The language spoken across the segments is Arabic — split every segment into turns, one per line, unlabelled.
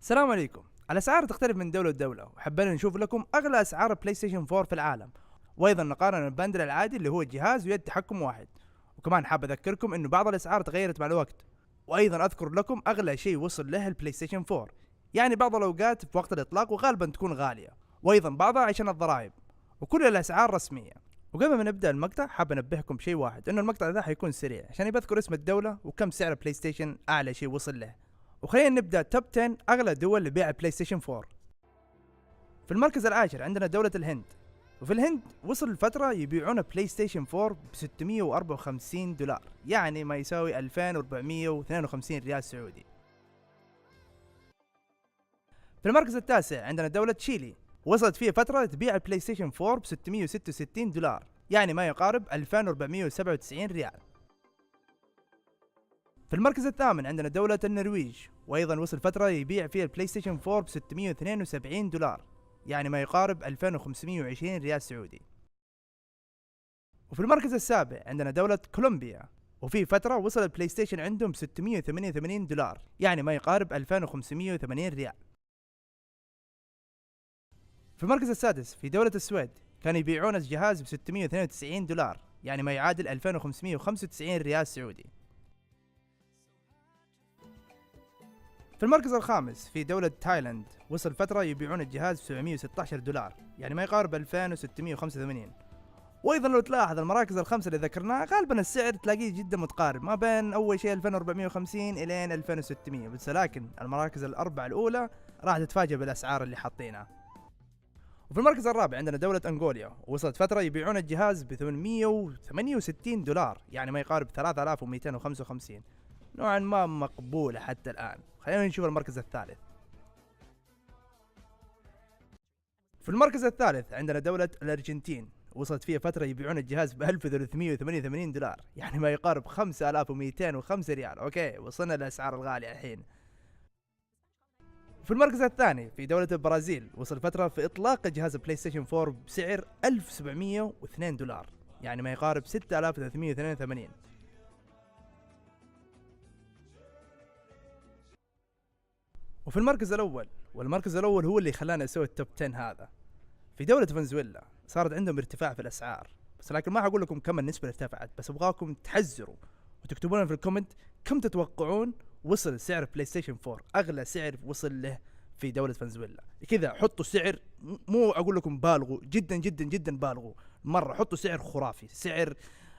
السلام عليكم. الاسعار تختلف من دوله لدوله، وحبينا نشوف لكم اغلى اسعار بلاي ستيشن 4 في العالم، وايضا نقارن البندل العادي اللي هو الجهاز ويد تحكم واحد. وكمان حاب اذكركم انه بعض الاسعار تغيرت مع الوقت، وايضا اذكر لكم اغلى شيء وصل له البلاي ستيشن 4، يعني بعض الاوقات في وقت الاطلاق وغالبا تكون غاليه، وايضا بعضها عشان الضرائب، وكل الاسعار رسميه. وقبل ما نبدا المقطع حاب انبهكم بشيء واحد، انه المقطع ذا حيكون سريع عشان بذكر اسم الدوله وكم سعر بلاي ستيشن اعلى شيء وصل له. وخلينا نبدا توب 10 اغلى دول لبيع بلاي ستيشن 4. في المركز العاشر عندنا دولة الهند، وفي الهند وصل الفترة يبيعون بلاي ستيشن 4 ب 654 دولار، يعني ما يساوي 2452 ريال سعودي. في المركز التاسع عندنا دولة تشيلي، وصلت فيه فترة تبيع البلاي ستيشن 4 ب 666 دولار، يعني ما يقارب 2497 ريال. في المركز الثامن عندنا دولة النرويج، وايضا وصل فترة يبيع فيها البلاي ستيشن 4 ب 672 دولار، يعني ما يقارب 2520 ريال سعودي. وفي المركز السابع عندنا دولة كولومبيا، وفي فترة وصل البلاي ستيشن عندهم ب 688 دولار، يعني ما يقارب 2580 ريال. في المركز السادس في دولة السويد، كانوا يبيعون الجهاز ب 692 دولار، يعني ما يعادل 2595 ريال سعودي. في المركز الخامس في دولة تايلاند، وصل فترة يبيعون الجهاز ب 716 دولار، يعني ما يقارب 2685. وايضا لو تلاحظ المراكز الخمسة اللي ذكرناها غالبا السعر تلاقيه جدا متقارب، ما بين اول شيء 2450 الين 2600 بس، لكن المراكز الاربعة الاولى راح تتفاجئ بالاسعار اللي حاطينها. وفي المركز الرابع عندنا دولة انغوليا، وصلت فترة يبيعون الجهاز ب 868 دولار، يعني ما يقارب 3255، نوعا ما مقبولة حتى الآن. خلينا نشوف المركز الثالث. في المركز الثالث عندنا دولة الأرجنتين، وصلت فيها فترة يبيعون الجهاز ب 1388 دولار، يعني ما يقارب 5205 ريال. اوكي، وصلنا للأسعار الغالية الحين. في المركز الثاني في دولة البرازيل، وصل فترة في إطلاق جهاز بلاي ستيشن 4 بسعر 1702 دولار، يعني ما يقارب 6382. وفي المركز الاول، والمركز الاول هو اللي خلانا نسوي التوب 10 هذا، في دولة فنزويلا صارت عندهم ارتفاع في الاسعار، بس لكن ما حقول لكم كم النسبة اللي ارتفعت، بس ابغاكم تحذروا وتكتبون لنا في الكومنت كم تتوقعون وصل سعر بلاي ستيشن 4، اغلى سعر وصل له في دولة فنزويلا. كذا حطوا سعر، مو اقول لكم بالغوا، جدا جدا جدا بالغوا مرة، حطوا سعر خرافي، سعر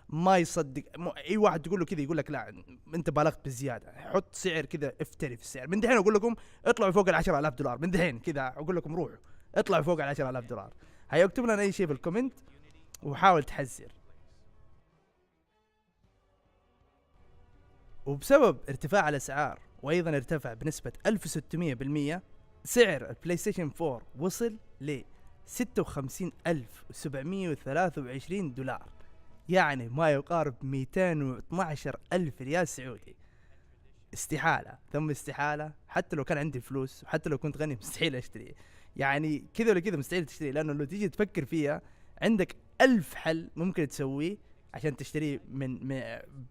ما يصدق. اي واحد تقول له كذا يقول لك لا انت بالغت بزياده. حط سعر كذا، افتري في السعر من دحين. اقول لكم اطلعوا فوق ال 10000 دولار من دحين، كذا اقول لكم روحوا اطلعوا فوق ال 10000 دولار. هيا اكتب لنا اي شيء في الكومنت وحاول تحذر. وبسبب ارتفاع الاسعار، وايضا ارتفع بنسبه 1600%، سعر البلاي ستيشن 4 وصل ل 56723 دولار، يعني ما يقارب 212 ألف ريال سعودي. استحالة ثم استحالة، حتى لو كان عندي فلوس وحتى لو كنت غني مستحيل اشتريه. يعني كذا ولا كذا مستحيل تشتريه، لأنه لو تيجي تفكر فيها عندك 1000 حل ممكن تسويه عشان تشتريه من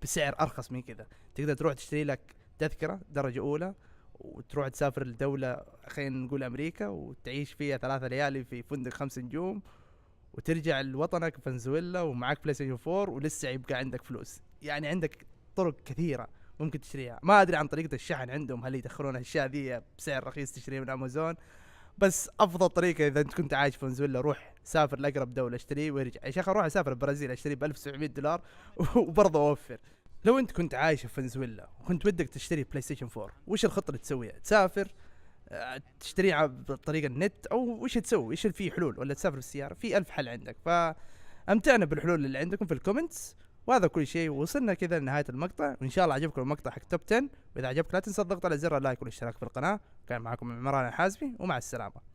بسعر أرخص من كذا. تقدر تروح تشتري لك تذكرة درجة أولى وتروح تسافر لدولة، خلينا نقول أمريكا، وتعيش فيها 3 ليالي في فندق 5 نجوم، وترجع لوطنك فنزويلا ومعك بلاي ستيشن 4 ولسه يبقى عندك فلوس. يعني عندك طرق كثيره ممكن تشتريها. ما ادري عن طريقه الشحن عندهم، هل يدخلون الاشياء ذي بسعر رخيص تشتريه من امازون، بس افضل طريقه اذا انت كنت عايش في فنزويلا روح سافر لاقرب دوله اشتريه وارجع. يا شيخ اروح اسافر البرازيل اشتريه ب 1700 دولار وبرضه اوفر. لو انت كنت عايش في فنزويلا وكنت ودك تشتري بلاي ستيشن 4، وش الخطه اللي تسويها؟ تسافر تشتريها بطريقه النت، او وش تسوي؟ ايش في حلول؟ ولا تسافر بالسياره؟ في 1000 حل عندك، فامتعنا بالحلول اللي عندكم في الكومنتس. وهذا كل شيء، وصلنا كذا لنهايه المقطع، وان شاء الله عجبكم المقطع حق توب 10. واذا عجبك لا تنسى الضغط على زر اللايك والاشتراك في القناه. كان معكم عمران الحازمي، ومع السلامه.